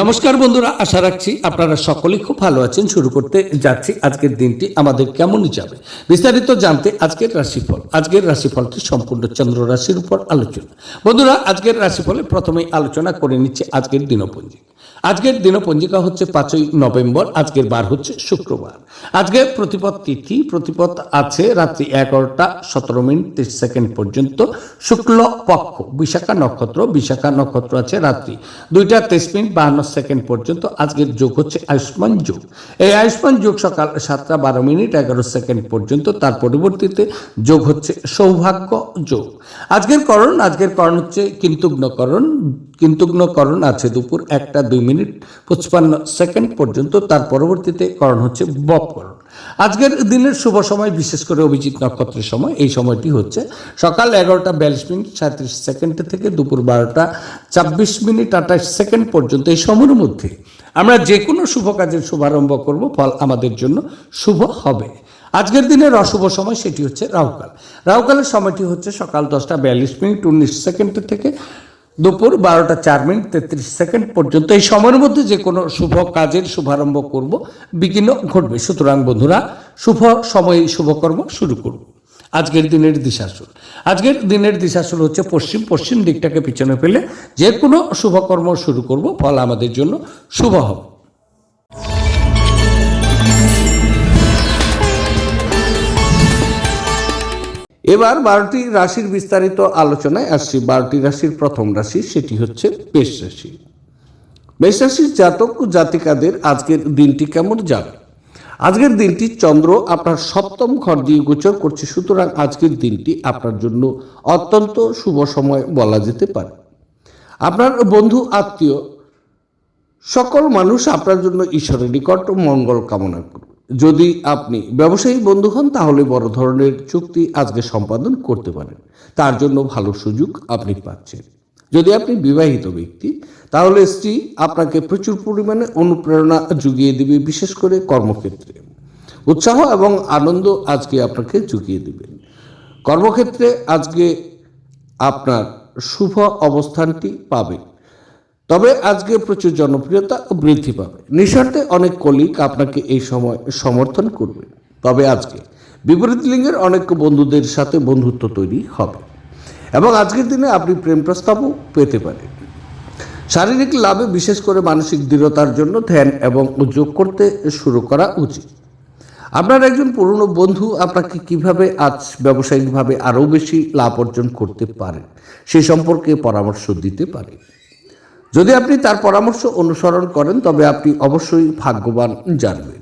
নমস্কার বন্ধুরা, আশা রাখছি আপনারা সকলেই খুব ভালো আছেন। শুরু করতে যাচ্ছি আজকের দিনটি আমাদের কেমনই যাবে বিস্তারিত জানতে আজকের রাশিফলটি সম্পূর্ণ চন্দ্র রাশির উপর আলোচনা। বন্ধুরা, আজকের রাশিফলে প্রথমেই আলোচনা করে নিচ্ছে আজকের দিনপঞ্জিকা। আজকের দিনপঞ্জিকা হচ্ছে 5ই নভেম্বর। আজকের বার হচ্ছে শুক্রবার। আজকে প্রতিপদ তিথি, প্রতিপদ আছে রাত্রি 11টা 17 মিনিট 30 সেকেন্ড পর্যন্ত। শুক্ল পক্ষ, বিশাখা নক্ষত্র আছে রাত্রি 2টা 23 মিনিট 52 সেকেন্ড পর্যন্ত। আজকের যোগ হচ্ছে আয়ুষ্মান যোগ। এই আয়ুষ্মান যোগ সকাল 7টা 12 মিনিট 11 সেকেন্ড পর্যন্ত। তার পরবর্তীতে যোগ হচ্ছে সৌভাগ্য যোগ। আজকের করণ হচ্ছে কিন্তুগ্নকরণ আছে দুপুর 1টা 2 মিনিট 55 সেকেন্ড পর্যন্ত। তার পরবর্তীতে করণ হচ্ছে বপকরণ। আজকের দিনের শুভ সময়, বিশেষ করে অভিজিৎ নক্ষত্রের সময়, এই সময়টি হচ্ছে সকাল 11টা 42 মিনিট 37 সেকেন্ড থেকে দুপুর 12টা 26 মিনিট 28 সেকেন্ড পর্যন্ত। এই সময়ের মধ্যে আমরা যে কোনো শুভ কাজের শুভারম্ভ করব, ফল আমাদের জন্য শুভ হবে। আজকের দিনের অশুভ সময় সেটি হচ্ছে রাহুকাল। রাহুকালের সময়টি হচ্ছে সকাল 10টা 42 মিনিট 19 সেকেন্ড থেকে দুপুর 12টা 4 মিনিট 33 সেকেন্ড পর্যন্ত। এই সময়ের মধ্যে যে কোনো শুভ কাজের শুভারম্ভ করব, বিঘ্ন ঘটবে। সুতরাং বন্ধুরা, শুভ সময়ে শুভকর্ম শুরু করব। আজকের দিনের দিশাশুল হচ্ছে পশ্চিম দিকটাকে পিছনে ফেলে যে কোনো শুভকর্ম শুরু করব, ফল আমাদের জন্য শুভ হবে। এবার 12টি রাশির বিস্তারিত আলোচনায় আসছি। 12টি রাশির প্রথম রাশি সেটি হচ্ছে মেষ রাশি। মেষ রাশির জাতক ও জাতিকাদের আজকের দিনটি কেমন যাবে? আজকের দিনটি চন্দ্র আপনার সপ্তম ঘর দিয়ে গোচর করছে। সুতরাং আজকের দিনটি আপনার জন্য অত্যন্ত শুভ সময় বলা যেতে পারে। আপনার বন্ধু, আত্মীয় সকল মানুষ আপনার জন্য ঈশ্বরের নিকট মঙ্গল কামনা করবে। যদি আপনি ব্যবসায়ী বন্ধু হন, তাহলে বড় ধরনের চুক্তি আজকে সম্পাদন করতে পারেন। তার জন্য ভালো সুযোগ আপনি পাচ্ছেন। যদি আপনি বিবাহিত ব্যক্তি, তাহলে স্ত্রী আপনাকে প্রচুর পরিমাণে অনুপ্রেরণা জুগিয়ে দেবে, বিশেষ করে কর্মক্ষেত্রে উৎসাহ এবং আনন্দ আজকে আপনাকে জুগিয়ে দেবেন। কর্মক্ষেত্রে আজকে আপনার শুভ অবস্থানটি পাবে। তবে আজকে প্রচুর জনপ্রিয়তা বৃদ্ধি পাবে। নিঃস্বার্থে অনেক কলিগ আপনাকে এই সময় সমর্থন করবে। তবে আজকে বিপরীত লিঙ্গের অনেক বন্ধুদের সাথে বন্ধুত্ব তৈরি হবে এবং আজকের দিনে আপনি প্রেম প্রস্তাবও পেতে পারেন। শারীরিক লাভে, বিশেষ করে মানসিক দৃঢ়তার জন্য ধ্যান এবং যোগ করতে শুরু করা উচিত। আপনার একজন পুরনো বন্ধু আপনাকে কিভাবে আজ ব্যবসায়িকভাবে আরও বেশি লাভ অর্জন করতে পারেন সে সম্পর্কে পরামর্শ দিতে পারে। যদি আপনি তার পরামর্শ অনুসরণ করেন, তবে আপনি অবশ্যই ভাগ্যবান জানবেন।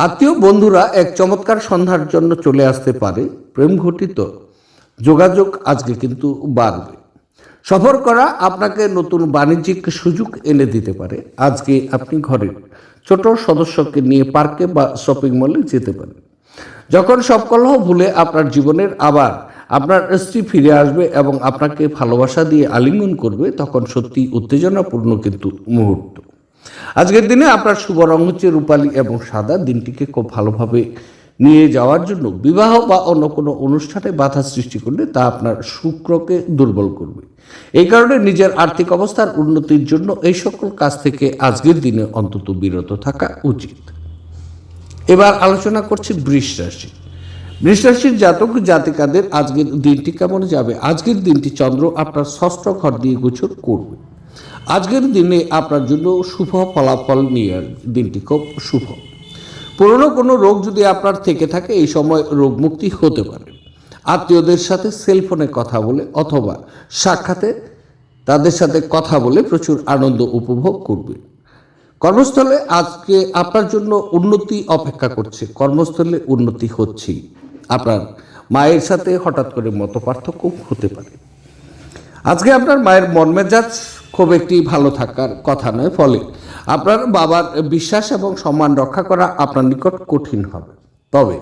আত্মীয় বন্ধুরা এক চমৎকার সন্ধ্যার জন্য চলে আসতে পারে। প্রেম ঘটিত যোগাযোগ আজকে কিন্তু বাড়বে। সফর করা আপনাকে নতুন বাণিজ্যিক সুযোগ এনে দিতে পারে। আজকে আপনি ঘরের ছোট সদস্যকে নিয়ে পার্কে বা শপিং মলে যেতে পারেন। যখন সব কলহ ভুলে আপনার জীবনের আবার আপনার স্ত্রী ফিরে আসবে এবং আপনাকে ভালোবাসা দিয়ে আলিঙ্গন করবে, তখন সত্যি উত্তেজনাপূর্ণ কিন্তু মুহূর্ত। আজকের দিনে আপনার শুভ রং হচ্ছে রূপালী এবং সাদা। দিনটিকে খুব ভালোভাবে নিয়ে যাওয়ার জন্য বিবাহ বা অন্য কোনো অনুষ্ঠানে বাধা সৃষ্টি করলে তা আপনার শুক্রকে দুর্বল করবে। এই কারণে নিজের আর্থিক অবস্থার উন্নতির জন্য এই সকল কাজ থেকে আজকের দিনে অন্তত বিরত থাকা উচিত। এবার আলোচনা করছি বৃষ রাশি। বৃষ রাশির জাতক জাতিকাদের আজকের দিনটি কেমন যাবে? আজকের দিনটি চন্দ্র আপনার ষষ্ঠ ঘর দিয়ে গোচর করবে। আজকের দিনে আপনার জন্য শুভ ফলাফল নিয়ে দিনটি খুব শুভ। পুরনো কোনো রোগ যদি আপনার থেকে থাকে, এই সময় রোগ মুক্তি হতে পারে। আত্মীয়দের সাথে সেলফোনে কথা বলে অথবা সাক্ষাতে তাদের সাথে কথা বলে প্রচুর আনন্দ উপভোগ করবে। কর্মস্থলে আজকে আপনার জন্য উন্নতি অপেক্ষা করছে। কর্মস্থলে উন্নতি হচ্ছেই। আপনার মায়ের সাথে হঠাৎ করে মতপার্থক্য হতে পারে। আজকে আপনার মায়ের মন মেজাজ খুব একটি ভালো থাকার কথা নয়। ফলে আপনার বাবার বিশ্বাস এবং সম্মান রক্ষা করা আপনার নিকট কঠিন হবে। তবে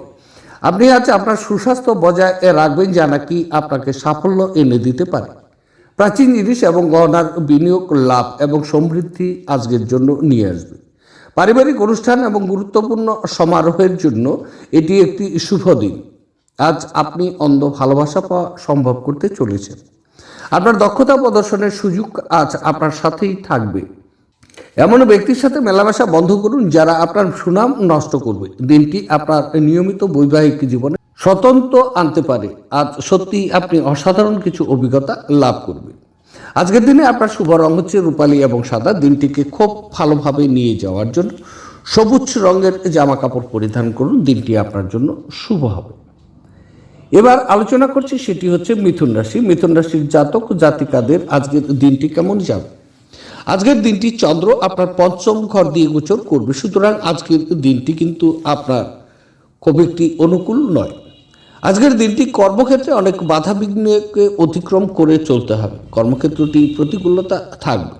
আপনি আজ আপনার সুস্বাস্থ্য বজায় রাখবেন, যা নাকি আপনাকে সাফল্য এনে দিতে পারে। প্রাচীন জিনিস এবং গহনার বিনিয়োগ লাভ এবং সমৃদ্ধি আজকের জন্য নিয়ে আসবে। পারিবারিক অনুষ্ঠান এবং গুরুত্বপূর্ণ সমারোহের জন্য এটি একটি শুভ দিন। আজ আপনি অন্ধ ভালোবাসা পাওয়া সম্ভব করতে চলেছেন। আপনার দক্ষতা প্রদর্শনের সুযোগ আজ আপনার সাথেই থাকবে এমন ব্যক্তির সাথে মেলামেশা বন্ধ করুন যারা আপনার সুনাম নষ্ট করবে। দিনটি আপনার নিয়মিত বৈবাহিক জীবনে স্বতন্ত্র আনতে পারে। আজ সত্যি আপনি অসাধারণ কিছু অভিজ্ঞতা লাভ করবেন। আজকের দিনে আপনার শুভ রং হচ্ছে রূপালী এবং সাদা। দিনটিকে খুব ভালোভাবে নিয়ে যাওয়ার জন্য সবুজ রঙের জামা কাপড় পরিধান করুন। দিনটি আপনার জন্য শুভ হবে। এবার আলোচনা করছি, সেটি হচ্ছে মিথুন রাশি। মিথুন রাশির জাতক জাতিকাদের আজকের দিনটি কেমন যাবে। আজকের দিনটি চন্দ্র আপনার পঞ্চম ঘর দিয়ে গোচর করবে, সুতরাং আজকের দিনটি কিন্তু আপনার খুব একটি অনুকূল নয়। আজকের দিনটি কর্মক্ষেত্রে অনেক বাধা বিঘ্নকে অতিক্রম করে চলতে হবে। কর্মক্ষেত্রটি প্রতিকূলতা থাকবে।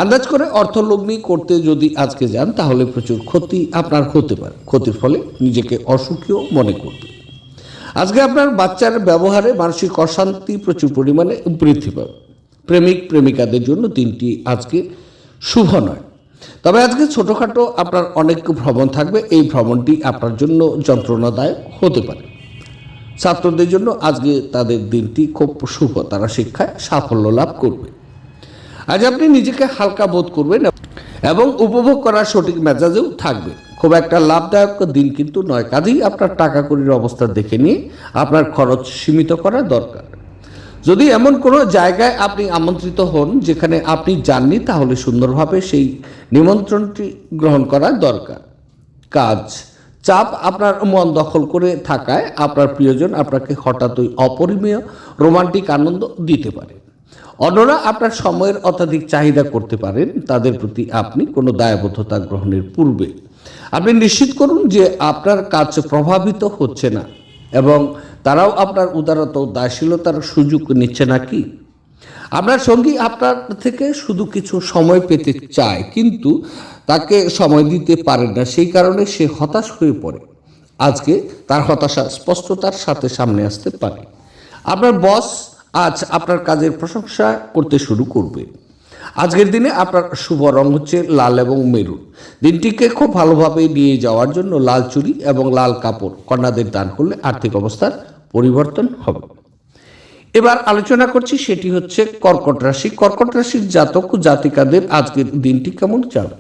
আন্দাজ করে অর্থলগ্নি করতে যদি আজকে যান তাহলে প্রচুর ক্ষতি আপনার হতে পারে। ক্ষতির ফলে নিজেকে অসুখীও মনে করবে। আজকে আপনার বাচ্চার ব্যবহারে মানসিক অশান্তি প্রচুর পরিমাণে বৃদ্ধি পাবে। প্রেমিক প্রেমিকাদের জন্য দিনটি আজকে শুভ নয়। তবে আজকে ছোটোখাটো আপনার অনেক ভ্রমণ থাকবে। এই ভ্রমণটি আপনার জন্য যন্ত্রণাদায়ক হতে পারে। ছাত্রদের জন্য আজকে তাদের দিনটি খুব শুভ, তারা শিক্ষায় সাফল্য লাভ করবে। আজ আপনি নিজেকে হালকা বোধ করবেন এবং উপভোগ করার সঠিক মেজাজেও থাকবে। খুব একটা লাভদায়ক দিন কিন্তু নয়, কাজেই আপনার টাকা কড়ির অবস্থা দেখে নিয়ে আপনার খরচ সীমিত করা দরকার। যদি এমন কোনো জায়গায় আপনি আমন্ত্রিত হন যেখানে আপনি যাননি, তাহলে সুন্দরভাবে সেই নিমন্ত্রণটি গ্রহণ করা দরকার। কাজ চাপ আপনার মন দখল করে থাকায় আপনার প্রিয়জন আপনাকে হঠাৎই অপরিমেয় রোমান্টিক আনন্দ দিতে পারে। অন্যরা আপনার সময়ের অত্যাধিক চাহিদা করতে পারেন। তাদের প্রতি আপনি কোনো দায়বদ্ধতা গ্রহণের পূর্বে আপনি নিশ্চিত করুন যে আপনার কাজ প্রভাবিত হচ্ছে না এবং তারাও আপনার উদারত দায়শীলতার সুযোগ নিচ্ছে নাকি। আপনার সঙ্গী আপনার থেকে শুধু কিছু সময় পেতে চায়, কিন্তু তাকে সময় দিতে পারেন না, সেই কারণে সে হতাশ হয়ে পড়ে। আজকে তার হতাশা স্পষ্টতার সাথে সামনে আসতে পারে। আপনার বস আজ আপনার কাজের প্রশংসা করতে শুরু করবে। আজকের দিনে আপনার শুভ রং হচ্ছে লাল এবং মেরুন। দিনটিকে খুব ভালোভাবে নিয়ে যাওয়ার জন্য লাল চুড়ি এবং লাল কাপড় কন্যাদের দান করলে আর্থিক অবস্থার পরিবর্তন হবে। এবার আলোচনা করছি, সেটি হচ্ছে কর্কট রাশি। কর্কট রাশির জাতক জাতিকাদের আজকের দিনটি কেমন যাবে।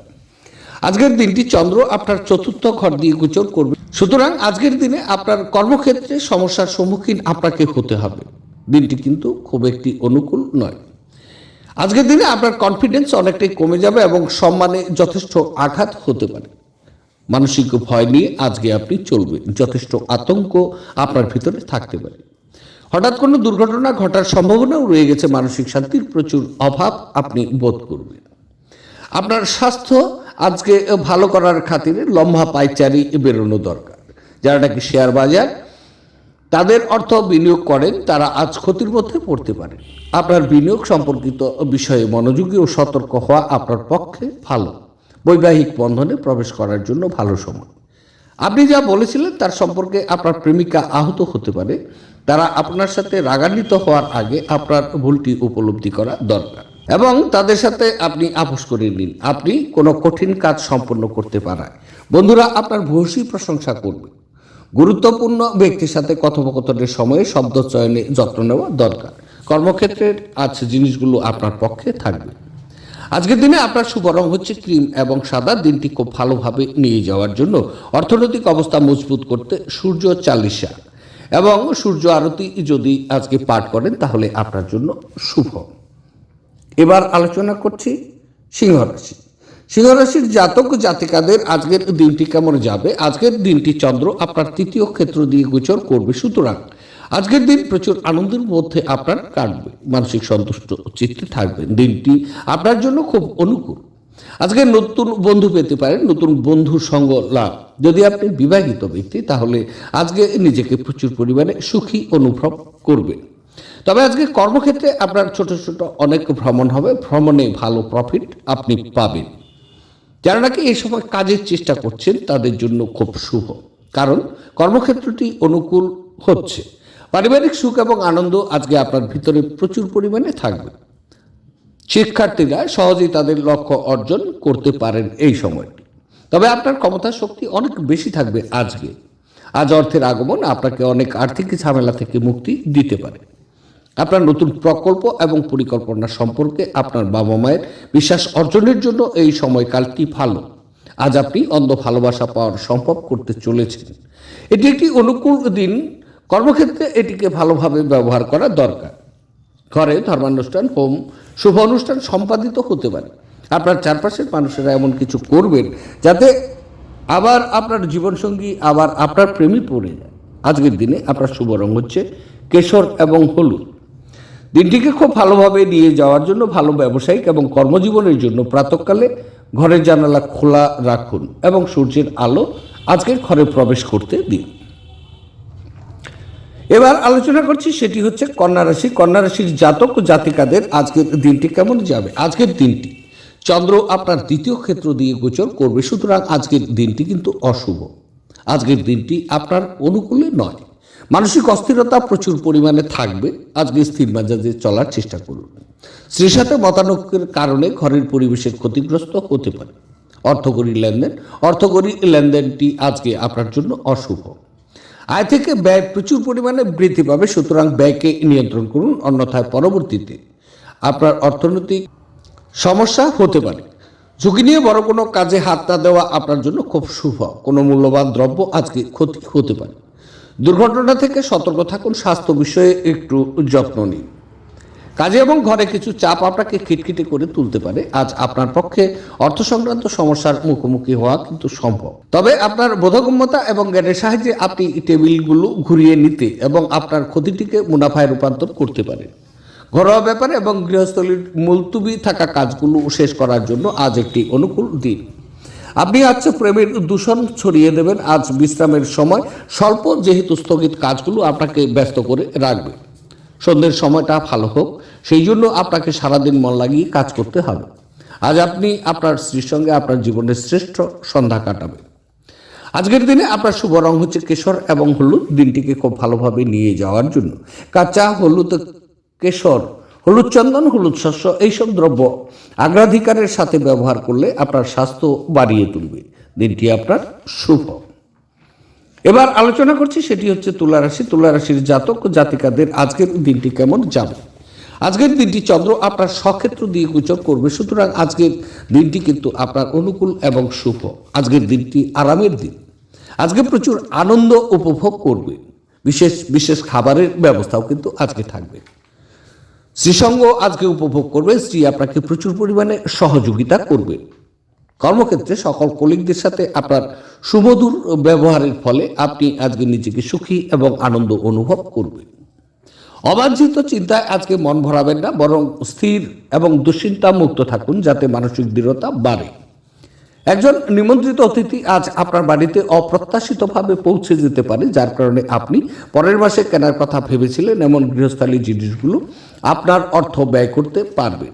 আজকের দিনটি চন্দ্র আপনার চতুর্থ ঘর দিয়ে গোচর করবে, সুতরাং আজকের দিনে আপনার কর্মক্ষেত্রে সমস্যার সম্মুখীন আপনাকে হতে হবে। দিনটি কিন্তু খুব একটি অনুকূল নয়। আজকের দিনে আপনার কনফিডেন্স অনেকটাই কমে যাবে এবং সম্মানে যথেষ্ট আঘাত হতে পারে। মানসিক ভয় নিয়ে আজকে আপনি চলবেন। যথেষ্ট আতঙ্ক আপনার ভিতরে থাকতে পারে। হঠাৎ কোনো দুর্ঘটনা ঘটার সম্ভাবনাও রয়ে গেছে। মানসিক শান্তির প্রচুর অভাব আপনি বোধ করবেন। আপনার স্বাস্থ্য আজকে ভালো করার খাতিরে লম্বা পায়চারি বেরোনো দরকার। যারা নাকি শেয়ার বাজার তাদের অর্থ বিনিয়োগ করেন, তারা আজ ক্ষতির মধ্যে পড়তে পারে। আপনার বিনিয়োগ সম্পর্কিত বিষয়ে মনোযোগী ও সতর্ক হওয়া আপনার পক্ষে ভালো। বৈবাহিক বন্ধনে প্রবেশ করার জন্য ভালো সময়। আপনি যা বলেছিলেন তার সম্পর্কে আপনার প্রেমিকা আহত হতে পারে। তারা আপনার সাথে রাগান্বিত হওয়ার আগে আপনার ভুলটি উপলব্ধি করা দরকার এবং তাদের সাথে আপনি আপোষ করে নিন। আপনি কোনো কঠিন কাজ সম্পন্ন করতে পারেন। বন্ধুরা আপনার ভূয়সী প্রশংসা করবে। গুরুত্বপূর্ণ ব্যক্তির সাথে কথোপকথনের সময়ে শব্দ চয়নে যত্ন নেওয়া দরকার। কর্মক্ষেত্রের আজ জিনিসগুলো আপনার পক্ষে থাকবে। আজকের দিনে আপনার শুভ রং হচ্ছে ক্রিম এবং সাদা। দিনটি খুব ভালোভাবে নিয়ে যাওয়ার জন্য অর্থনৈতিক অবস্থা মজবুত করতে সূর্য চালিসা এবং সূর্য আরতি যদি আজকে পাঠ করেন তাহলে আপনার জন্য শুভ। এবার আলোচনা করছি সিংহ রাশি। সিংহ রাশির জাতক জাতিকাদের আজকের দিনটি কেমন যাবে। আজকের দিনটি চন্দ্র আপনার তৃতীয় ক্ষেত্র দিয়ে গোচর করবে, সুতরাং আজকের দিন প্রচুর আনন্দের মধ্যে আপনার কাটবে। মানসিক সন্তুষ্ট চিত্তে থাকবেন। দিনটি আপনার জন্য খুব অনুকূল। আজকে নতুন বন্ধু পেতে পারেন, নতুন বন্ধুর সঙ্গ লাভ। যদি আপনি বিবাহিত ব্যক্তি তাহলে আজকে নিজেকে প্রচুর পরিমাণে সুখী অনুভব করবেন। তবে আজকে কর্মক্ষেত্রে আপনার ছোট ছোট অনেক ভ্রমণ হবে। ভ্রমণে ভালো প্রফিট আপনি পাবেন। যারা নাকি এই সময় কাজের চেষ্টা করছেন তাদের জন্য খুব শুভ, কারণ কর্মক্ষেত্রটি অনুকূল হচ্ছে। পারিবারিক সুখ এবং আনন্দ আজকে আপনার ভিতরে প্রচুর পরিমাণে থাকবে। শিক্ষার্থীরা সহজেই তাদের লক্ষ্য অর্জন করতে পারেন এই সময়টি। তবে আপনার ক্ষমতা শক্তি অনেক বেশি থাকবে আজকে। আজ অর্থের আগমন আপনাকে অনেক আর্থিক ঝামেলা থেকে মুক্তি দিতে পারে। আপনার নতুন প্রকল্প এবং পরিকল্পনা সম্পর্কে আপনার বাবা মায়ের বিশ্বাস অর্জনের জন্য এই সময়কালটি ভালো। আজ আপনি অন্ধ ভালোবাসা পাওয়ার সম্ভব করতে চলেছেন। এটি একটি অনুকূল দিন। কর্মক্ষেত্রে এটিকে ভালোভাবে ব্যবহার করা দরকার। ঘরে ধর্মানুষ্ঠান, হোম, শুভ অনুষ্ঠান সম্পাদিত হতে পারে। আপনার চারপাশের মানুষেরা এমন কিছু করবেন যাতে আবার আপনার জীবনসঙ্গী আবার আপনার প্রেমে পড়ে যায়। আজকের দিনে আপনার শুভ রং হচ্ছে কেশর এবং হলুদ। দিনটিকে খুব ভালোভাবে নিয়ে যাওয়ার জন্য ভালো ব্যবসায়িক এবং কর্মজীবনের জন্য প্রাতঃকালে ঘরের জানালা খোলা রাখুন এবং সূর্যের আলো আজকে ঘরে প্রবেশ করতে দিন। এবার আলোচনা করছি, সেটি হচ্ছে কন্যা রাশি। কন্যা রাশির জাতক ও জাতিকাদের আজকের দিনটি কেমন যাবে। আজকের দিনটি চন্দ্র আপনার দ্বিতীয় ক্ষেত্র দিয়ে গোচর করবে, সুতরাং আজকের দিনটি কিন্তু অশুভ। আজকের দিনটি আপনার অনুকূলে নয়। মানসিক অস্থিরতা প্রচুর পরিমাণে থাকবে। আজকে স্থির মেজাজে চলার চেষ্টা করুন। স্ত্রীর সাথে মতানৈক্যের কারণে ঘরের পরিবেশের ক্ষতিগ্রস্ত হতে পারে। অর্থকরী লেনদেনটি আজকে আপনার জন্য অশুভ। আয় থেকে ব্যয় প্রচুর পরিমাণে বৃদ্ধি পাবে, সুতরাং ব্যয়কে নিয়ন্ত্রণ করুন, অন্যথায় পরবর্তীতে আপনার অর্থনৈতিক সমস্যা হতে পারে। ঝুঁকি নিয়ে বড় কোনো কাজে হাত না দেওয়া আপনার জন্য খুব শুভ। কোনো মূল্যবান দ্রব্য আজকে ক্ষতি হতে পারে। দুর্ঘটনা থেকে সতর্ক থাকুন। স্বাস্থ্য বিষয়ে একটু যত্ন নিন। কাজে এবং ঘরে কিছু চাপ আপনাকে খিটখিটে করে তুলতে পারে। আজ আপনার পক্ষে অর্থ সংক্রান্ত সমস্যার মুখোমুখি হওয়া কিন্তু সম্ভব। তবে আপনার বোধগম্যতা এবং জ্ঞানের সাহায্যে আপনি টেবিলগুলো ঘুরিয়ে নিতে এবং আপনার ক্ষতিটিকে মুনাফায় রূপান্তর করতে পারেন। ঘরোয়া ব্যাপার এবং গৃহস্থলীর মুলতুবি থাকা কাজগুলো শেষ করার জন্য আজ একটি অনুকূল দিন। আপনি আজ প্রেমের দূষণ ছড়িয়ে দেবেন। আজ বিশ্রামের সময় স্বল্প যেহেতু স্থগিত কাজগুলো আপনাকে ব্যস্ত করে রাখবে। সন্ধ্যের সময়টা ভালো হোক, সেই জন্য আপনাকে সারাদিন মন লাগিয়ে কাজ করতে হবে। আজ আপনি আপনার স্ত্রীর সঙ্গে আপনার জীবনের শ্রেষ্ঠ সন্ধ্যা কাটাবেন। আজকের দিনে আপনার শুভ রং হচ্ছে কেশর এবং হলুদ। দিনটিকে খুব ভালোভাবে নিয়ে যাওয়ার জন্য কাঁচা হলুদ, কেশর, হলুদ চন্দন, হলুদ শস্য এইসব দ্রব্য অগ্রাধিকারের সাথে ব্যবহার করলে আপনার স্বাস্থ্য বাড়িয়ে তুলবে। দিনটি আপনার শুভ। এবার আলোচনা করছি, সেটি হচ্ছে তুলা রাশি। তুলা রাশির জাতক ও জাতিকাদের আজকের দিনটি কেমন যাবে। আজকের দিনটি চন্দ্র আপনার স্বক্ষেত্র দিয়ে গোচর করবে, সুতরাং আজকের দিনটি কিন্তু আপনার অনুকূল এবং শুভ। আজকের দিনটি আরামের দিন। আজকে প্রচুর আনন্দ উপভোগ করবে। বিশেষ খাবারের ব্যবস্থাও কিন্তু আজকে থাকবে। স্ত্রীসঙ্গ আজকে উপভোগ করবে। স্ত্রী আপনাকে প্রচুর পরিমাণে সহযোগিতা করবে। কর্মক্ষেত্রে সকল কলিগদের সাথে আপনার সুমধুর ব্যবহারের ফলে আপনি আজকে নিজেকে সুখী এবং আনন্দ অনুভব করবেন। অবাঞ্ছিত চিন্তায় আজকে মন ভরাবেন না, বরং স্থির এবং দুশ্চিন্তা মুক্ত থাকুন, যাতে মানসিক দৃঢ়তা বাড়ে। একজন নিমন্ত্রিত অতিথি আজ আপনার বাড়িতে অপ্রত্যাশিতভাবে পৌঁছে যেতে পারে, যার কারণে আপনি পরের মাসে কেনার কথা ভেবেছিলেন এমন গৃহস্থালী জিনিসগুলো আপনার অর্থ ব্যয় করতে পারবেন।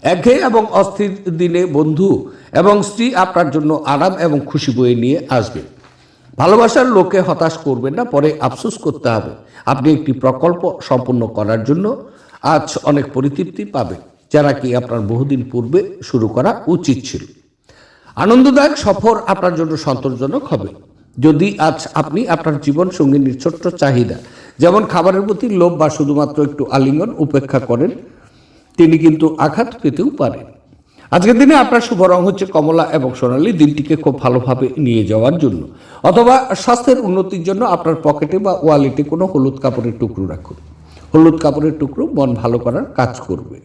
একঘেয়ে এবং অস্থির দিনে বন্ধু এবং স্ত্রী আপনার জন্য আরাম এবং খুশি বয়ে নিয়ে আসবে। ভালোবাসার লোককে হতাশ করবেন না, পরে আফসোস করতে হবে। আপনি একটি প্রকল্প সম্পূর্ণ করার জন্য আজ অনেক পরিতৃপ্তি পাবেন, যারা কি আপনার বহুদিন পূর্বে শুরু করা উচিত ছিল। আনন্দদায়ক সফর আপনার জন্য সন্তোষজনক হবে। যদি আজ আপনি আপনার জীবন সঙ্গিনীর ছোট্ট চাহিদা, যেমন খাবারের প্রতি লোভ বা শুধুমাত্র একটু আলিঙ্গন উপেক্ষা করেন, তিনি কিন্তু আঘাত পেতেও পারেন। আজকের দিনে আপনার শুভ রং হচ্ছে কমলা এবং সোনালী। দিনটিকে খুব ভালোভাবে নিয়ে যাওয়ার জন্য অথবা স্বাস্থ্যের উন্নতির জন্য আপনার পকেটে বা ওয়ালেটে কোনো হলুদ কাপড়ের টুকরো রাখুন। হলুদ কাপড়ের টুকরো মন ভালো করার কাজ করবে।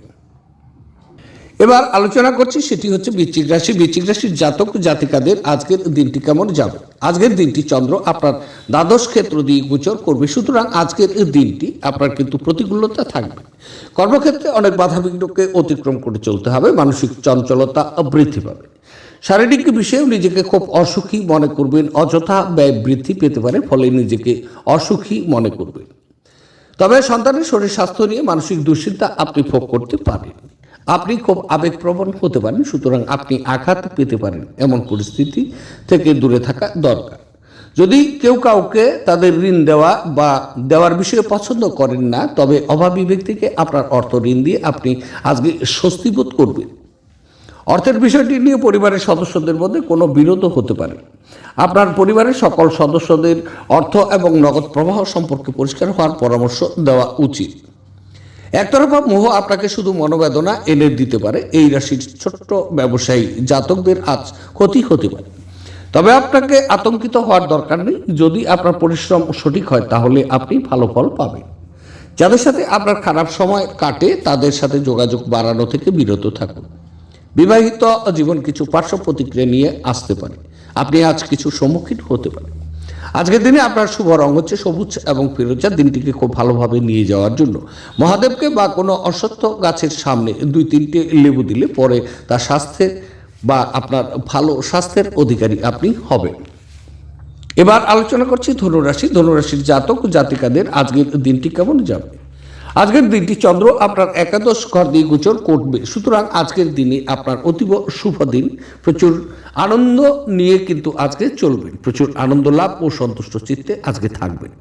এবার আলোচনা করছি, সেটি হচ্ছে বৃশ্চিক রাশি। বৃশ্চিক রাশির জাতক জাতিকাদের আজকের দিনটি কেমন যাবে। আজকের দিনটি চন্দ্র আপনার দ্বাদশ ক্ষেত্র দিয়ে গোচর করবে, সুতরাং আজকের দিনটি আপনার কিন্তু প্রতিকূলতা থাকবে। কর্মক্ষেত্রে অনেক বাধাবিঘ্নকে অতিক্রম করে চলতে হবে। মানসিক চঞ্চলতা বৃদ্ধি পাবে। শারীরিক বিষয়েও নিজেকে খুব অসুখী মনে করবেন। অযথা ব্যয় বৃদ্ধি পেতে পারে, ফলে নিজেকে অসুখী মনে করবেন। তবে সন্তানের শরীর স্বাস্থ্য নিয়ে মানসিক দুশ্চিন্তা আপনি ভোগ করতে পারেন। আপনি খুব আবেগপ্রবণ হতে পারেন, সুতরাং আপনি আঘাত পেতে পারেন। এমন পরিস্থিতি থেকে দূরে থাকা দরকার। যদি কেউ কাউকে তাদের ঋণ দেওয়ার বিষয়ে পছন্দ করেন না, তবে অভাবী ব্যক্তিকে আপনার অর্থ ঋণ দিয়ে আপনি আজকে স্বস্তি বোধ করবেন। অর্থের বিষয়টি নিয়ে পরিবারের সদস্যদের মধ্যে কোনো বিরোধ হতে পারে। আপনার পরিবারের সকল সদস্যদের অর্থ এবং নগদ প্রবাহ সম্পর্কে পরিষ্কার হওয়ার পরামর্শ দেওয়া উচিত। একতরফা মোহ আপনাকে শুধু মনোবেদনা এনে দিতে পারে। এই রাশির ছোট্ট ব্যবসায়ী জাতকদের আজ ক্ষতি হতে পারে, তবে আপনাকে আতঙ্কিত হওয়ার দরকার নেই। যদি আপনার পরিশ্রম সঠিক হয় তাহলে আপনি ভালো ফল পাবেন। যাদের সাথে আপনার খারাপ সময় কাটে তাদের সাথে যোগাযোগ বাড়ানো থেকে বিরত থাকুন। বিবাহিত জীবন কিছু পার্শ্ব প্রতিক্রিয়া নিয়ে আসতে পারে, আপনি আজ কিছু সম্মুখীন হতে পারেন। আজকের দিনে আপনার শুভ রং হচ্ছে সবুজ এবং ফিরোজা। দিনটিকে খুব ভালোভাবে নিয়ে যাওয়ার জন্য মহাদেবকে বা কোনো অশ্বত্থ গাছের সামনে 2-3টে লেবু দিলে পরে তার স্বাস্থ্যের বা আপনার ভালো স্বাস্থ্যের অধিকারী আপনি হবেন। এবার আলোচনা করছি ধনুরাশি। ধনুরাশির জাতক ও জাতিকাদের আজকের দিনটি কেমন যাবে। আজকের দিনটি চন্দ্র আপনার একাদশ ঘর দিয়ে গোচর করবে, সুতরাং আজকের দিনে আপনার অতীব শুভ দিন। প্রচুর আনন্দ নিয়ে কিন্তু আজকে চলবেন, প্রচুর আনন্দ লাভ ও সন্তুষ্ট চিত্তে আজকে থাকবেন।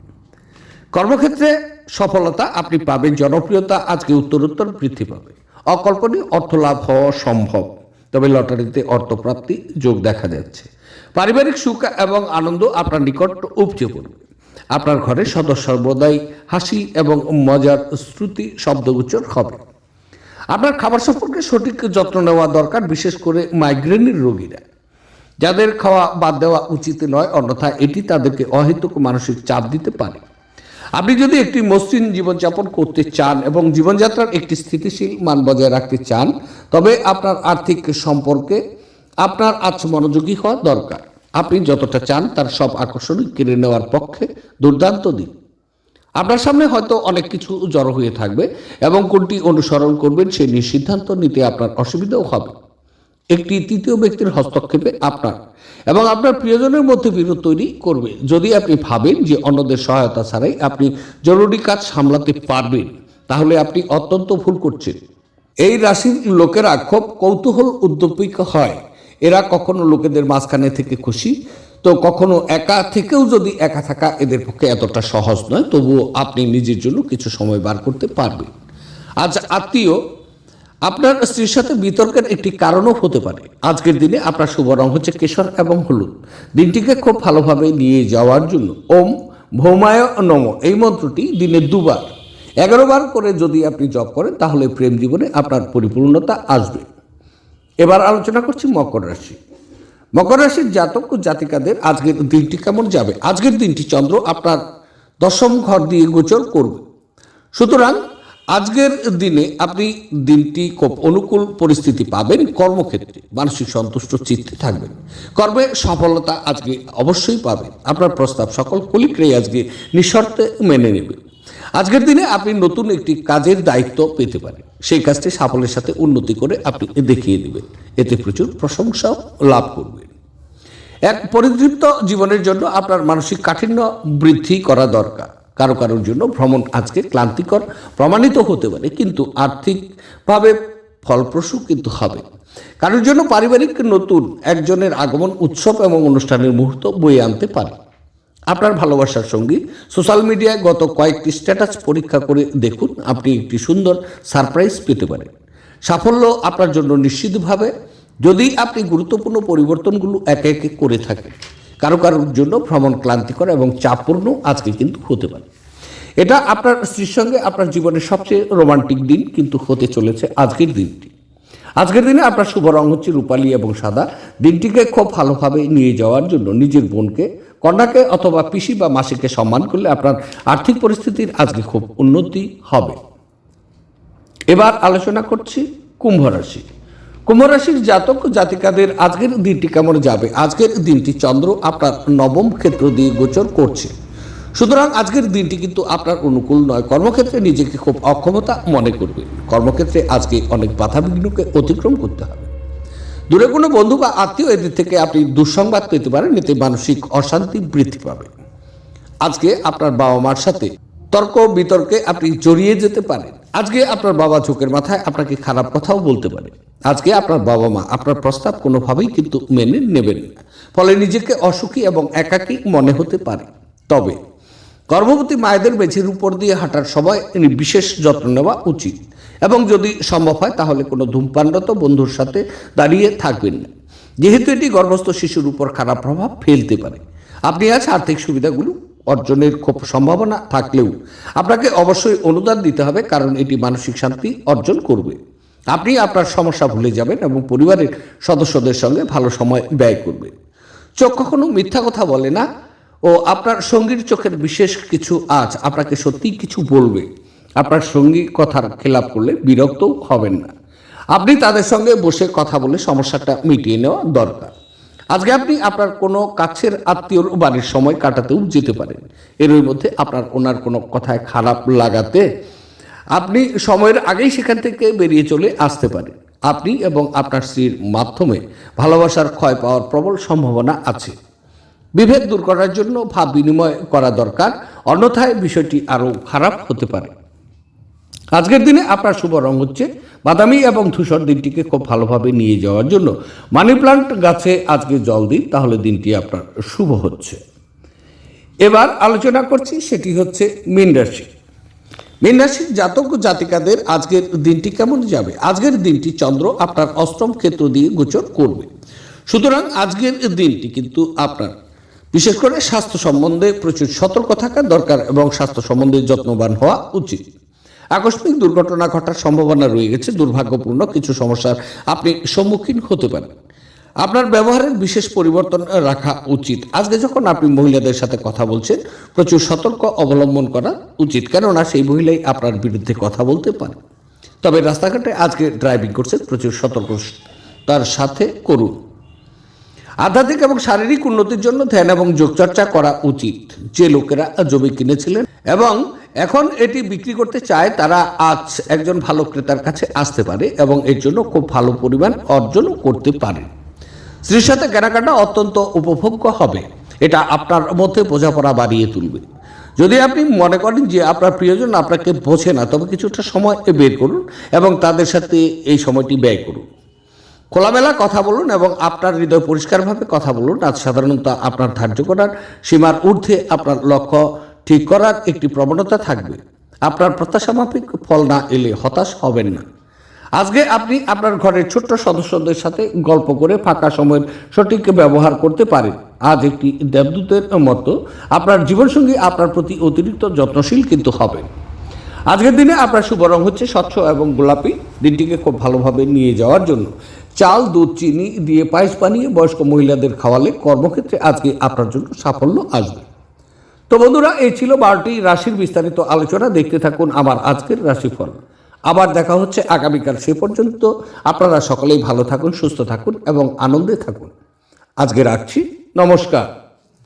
কর্মক্ষেত্রে সফলতা আপনি পাবেন, জনপ্রিয়তা আজকে উত্তরোত্তর বৃদ্ধি পাবে। অকল্পনীয় অর্থ লাভ হওয়া সম্ভব, তবে লটারিতে অর্থপ্রাপ্তি যোগ দেখা যাচ্ছে। পারিবারিক সুখ এবং আনন্দ আপনার নিকট উপচে পড়বে। আপনার ঘরে সর্বদাই হাসি এবং মজার শ্রুতি শব্দগোচর হবে। আপনার খাবার সম্পর্কে সঠিক যত্ন নেওয়া দরকার, বিশেষ করে মাইগ্রেনের রোগীরা, যাদের খাওয়া বাদ দেওয়া উচিত নয়, অন্যথায় এটি তাদেরকে অহেতুক মানসিক চাপ দিতে পারে। আপনি যদি একটি মসৃণ জীবনযাপন করতে চান এবং জীবনযাত্রার একটি স্থিতিশীল মান বজায় রাখতে চান, তবে আপনার আর্থিক সম্পর্কে আপনার আজ মনোযোগী হওয়া দরকার। আপনি যতটা চান তার সব আকর্ষণ কেড়ে নেওয়ার পক্ষে দুর্দান্ত দিন। আপনার সামনে হয়তো অনেক কিছু জড়ো হয়ে থাকবে এবং কোনটি অনুসরণ করবেন সে নিয়ে সিদ্ধান্ত নিতে আপনার অসুবিধাও হবে। একটি তৃতীয় ব্যক্তির হস্তক্ষেপে আপনার এবং আপনার প্রিয়জনের মধ্যে বিরোধ তৈরি করবে। যদি আপনি ভাবেন যে অন্যদের সহায়তা ছাড়াই আপনি জরুরি কাজ সামলাতে পারবেন, তাহলে আপনি অত্যন্ত ভুল করছেন। এই রাশির লোকেরা খুব কৌতূহল উদ্দীপক হয়। এরা কখনো লোকেদের মাঝখানে থেকে খুশি, তো কখনো একা থেকেও যদি একা থাকা এদের পক্ষে এতটা সহজ নয়, তবুও আপনি নিজের জন্য কিছু সময় বার করতে পারবেন। আজ আত্মীয় আপনার স্ত্রীর সাথে বিতর্কের একটি কারণও হতে পারে। আজকের দিনে আপনার শুভ রং হচ্ছে কেশর এবং হলুদ। দিনটিকে খুব ভালোভাবে নিয়ে যাওয়ার জন্য ওম ভৌমায় নম এই মন্ত্রটি দিনে 2বার 11 বার করে যদি আপনি জপ করেন তাহলে প্রেম জীবনে আপনার পরিপূর্ণতা আসবে। এবার আলোচনা করছি মকর রাশি। মকর রাশির জাতক ও জাতিকাদের আজকের দিনটি কেমন যাবে। আজকের দিনটি চন্দ্র আপনার 10ম ঘর দিয়ে গোচর করবে, সুতরাং আজকের দিনে আপনি দিনটি খুব অনুকূল পরিস্থিতি পাবেন। কর্মক্ষেত্রে মানসিক সন্তুষ্ট চিত্তে থাকবেন, কর্মে সফলতা আজকে অবশ্যই পাবেন। আপনার প্রস্তাব সকল কলিগরাই আজকে নিঃশর্তে মেনে নেবে। আজকের দিনে আপনি নতুন একটি কাজের দায়িত্ব পেতে পারেন, সেই কাজটি সাফল্যের সাথে উন্নতি করে আপনি দেখিয়ে দেবেন, এতে প্রচুর প্রশংসাও লাভ করবেন। এক পরিতৃপ্ত জীবনের জন্য আপনার মানসিক কাঠিন্য বৃদ্ধি করা দরকার। কারো কারোর জন্য ভ্রমণ আজকে ক্লান্তিকর প্রমাণিত হতে পারে, কিন্তু আর্থিকভাবে ফলপ্রসূ কিন্তু হবে। কারোর জন্য পারিবারিক নতুন একজনের আগমন উৎসব এবং অনুষ্ঠানের মুহূর্ত বয়ে আনতে পারে। আপনার ভালোবাসার সঙ্গী সোশ্যাল মিডিয়ায় গত কয়েকটি স্ট্যাটাস পরীক্ষা করে দেখুন, আপনি একটি সুন্দর সারপ্রাইজ পেতে পারেন। সাফল্য আপনার জন্য নিশ্চিতভাবে, যদি আপনি গুরুত্বপূর্ণ পরিবর্তনগুলো একে একে করে থাকেন। কারো কারোর জন্য ভ্রমণ ক্লান্তিকর এবং চাপপূর্ণ আজকে কিন্তু হতে পারে। এটা আপনার স্ত্রীর সঙ্গে আপনার জীবনের সবচেয়ে রোমান্টিক দিন কিন্তু হতে চলেছে আজকের দিনটি। আজকের দিনে আপনার শুভ রং হচ্ছে রূপালী এবং সাদা। দিনটিকে খুব ভালোভাবে নিয়ে যাওয়ার জন্য নিজের বোনকে, কন্যাকে অথবা পিসি বা মাসিকে সম্মান করলে আপনার আর্থিক পরিস্থিতির আজকে খুব উন্নতি হবে। এবার আলোচনা করছি কুম্ভ রাশি। কুম্ভ রাশির জাতক জাতিকাদের আজকের দিনটি কেমন যাবে। আজকের দিনটি চন্দ্র আপনার 9ম ক্ষেত্র দিয়ে গোচর করছে, সুতরাং আজকের দিনটি কিন্তু আপনার অনুকূল নয়। কর্মক্ষেত্রে নিজেকে খুব অক্ষমতা মনে করবে। কর্মক্ষেত্রে আজকে অনেক বাধাবিঘ্নকে অতিক্রম করতে হবে। দূরে কোনো বন্ধু বা আত্মীয় এদের থেকে আপনি দুঃসংবাদ পেতে পারেন, এতে মানসিক অশান্তি বৃদ্ধি পাবে। আজকে আপনার বাবা মার সাথে তর্ক বিতর্কে আপনি জড়িয়ে যেতে পারেন। আজকে আপনার বাবা চোখের মাথায় আপনাকে খারাপ কথাও বলতে পারে। আজকে আপনার বাবা মা আপনার প্রস্তাব কোনোভাবেই কিন্তু মেনে নেবেন না, ফলে নিজেকে অসুখী এবং একাকী মনে হতে পারে। তবে গর্ভবতী মায়েদের মেঝের উপর দিয়ে হাঁটার সময় বিশেষ যত্ন নেওয়া উচিত, এবং যদি সম্ভব হয় তাহলে কোনো ধূমপানরত বন্ধুর সাথে দাঁড়িয়ে থাকবেন না, যেহেতু এটি গর্ভস্থ শিশুর উপর খারাপ প্রভাব ফেলতে পারে। আপনি আজ আর্থিক সুবিধাগুলো অর্জনের খুব সম্ভাবনা থাকলেও আপনাকে অবশ্যই অনুদান দিতে হবে, কারণ এটি মানসিক শান্তি অর্জন করবে। আপনি আপনার সমস্যা ভুলে যাবেন এবং পরিবারের সদস্যদের সঙ্গে ভালো সময় ব্যয় করবে। চোখ কখনো মিথ্যা কথা বলে না ও আপনার সঙ্গীর চোখের বিশেষ কিছু আজ আপনাকে সত্যি কিছু বলবে। আপনার সঙ্গী কথার খেলাপ করলে বিরক্তও হবেন না। আপনি তাদের সঙ্গে বসে কথা বলে সমস্যাটা মিটিয়ে নেওয়া দরকার। আজকে আপনি আপনার কোনো কাছের আত্মীয়র বাড়ির সময় কাটাতেও যেতে পারেন। এর মধ্যে আপনার ওনার কোনো কথায় খারাপ লাগাতে আপনি সময়ের আগেই সেখান থেকে বেরিয়ে চলে আসতে পারেন। আপনি এবং আপনার স্ত্রীর মাধ্যমে ভালোবাসার ক্ষয় পাওয়ার প্রবল সম্ভাবনা আছে। বিভেদ দূর করার জন্য ভাব বিনিময় করা দরকার, অন্যথায় বিষয়টি আরও খারাপ হতে পারে। আজকের দিনে আপনার শুভ রং হচ্ছে বাদামি এবং ধূসর। দিনটিকে খুব ভালোভাবে নিয়ে যাওয়ার জন্য মানি প্লান্ট গাছে আজকে জল দিন, তাহলে দিনটি আপনার শুভ হচ্ছে। এবার আলোচনা করছি, সেটি হচ্ছে মীন রাশি। মীন রাশির জাতক জাতিকাদের আজকের দিনটি কেমন যাবে? আজকের দিনটি চন্দ্র আপনার অষ্টম ক্ষেত্র দিয়ে গোচর করবে। সুতরাং আজকের দিনটি কিন্তু আপনার বিশেষ করে স্বাস্থ্য সম্বন্ধে প্রচুর সতর্ক থাকা দরকার এবং স্বাস্থ্য সম্বন্ধে যত্নবান হওয়া উচিত। আকস্মিক দুর্ঘটনা ঘটার সম্ভাবনা রয়ে গেছে। দুর্ভাগ্যপূর্ণ কিছু সমস্যার আপনি সম্মুখীন হতে পারেন। আপনার ব্যবহারের বিশেষ পরিবর্তন রাখা উচিত। আজকে যখন আপনি মহিলাদের সাথে কথা বলছেন, প্রচুর সতর্ক অবলম্বন করা উচিত, কেননা সেই মহিলাই আপনার বিরুদ্ধে কথা বলতে পারে। তবে রাস্তাঘাটে আজকে ড্রাইভিং করছেন, প্রচুর সতর্কতার সাথে করুন। আধ্যাত্মিক এবং শারীরিক উন্নতির জন্য ধ্যান এবং যোগচর্চা করা উচিত। যে লোকেরা জমি কিনেছিলেন এবং এখন এটি বিক্রি করতে চায়, তারা আজ একজন ভালো ক্রেতার কাছে আসতে পারে এবং এর জন্য খুব ভালো পরিমাণ অর্জনও করতে পারে। স্ত্রীর সাথে কেনাকাটা অত্যন্ত উপভোগ্য হবে। এটা আপনার মধ্যে বোঝাপড়া বাড়িয়ে তুলবে। যদি আপনি মনে করেন যে আপনার প্রিয়জন আপনাকে বোঝে না, তবে কিছুটা সময় বের করুন এবং তাদের সাথে এই সময়টি ব্যয় করুন। খোলামেলা কথা বলুন এবং আপনার হৃদয় পরিষ্কারভাবে কথা বলুন। আজ সাধারণত আপনার ধার্য করার সীমার ঊর্ধ্বে আপনার লক্ষ্য ঠিক করার একটি প্রবণতা থাকবে। আপনার প্রত্যাশা মাফিক ফল না এলে হতাশ হবেন না। আজকে আপনি আপনার ঘরের ছোট্ট সদস্যদের সাথে গল্প করে ফাঁকা সময়ের সঠিক ব্যবহার করতে পারেন। আজ একটি দেবদূতের মতো আপনার জীবনসঙ্গী আপনার প্রতি অতিরিক্ত যত্নশীল কিন্তু হবেন। আজকের দিনে আপনার শুভ রং হচ্ছে স্বচ্ছ এবং গোলাপি। দিনটিকে খুব ভালোভাবে নিয়ে যাওয়ার জন্য চাল, দুধ, চিনি দিয়ে পায়েস বানিয়ে বয়স্ক মহিলাদের খাওয়ালে কর্মক্ষেত্রে আজকে আপনার জন্য সাফল্য আসবে। তো বন্ধুরা, এই ছিল 12টি রাশির বিস্তারিত আলোচনা। দেখতে থাকুন আমার আজকের রাশিফল। আবার দেখা হচ্ছে আগামীকাল। সে পর্যন্ত আপনারা সকলেই ভালো থাকুন, সুস্থ থাকুন এবং আনন্দে থাকুন। আজকে রাখছি। নমস্কার।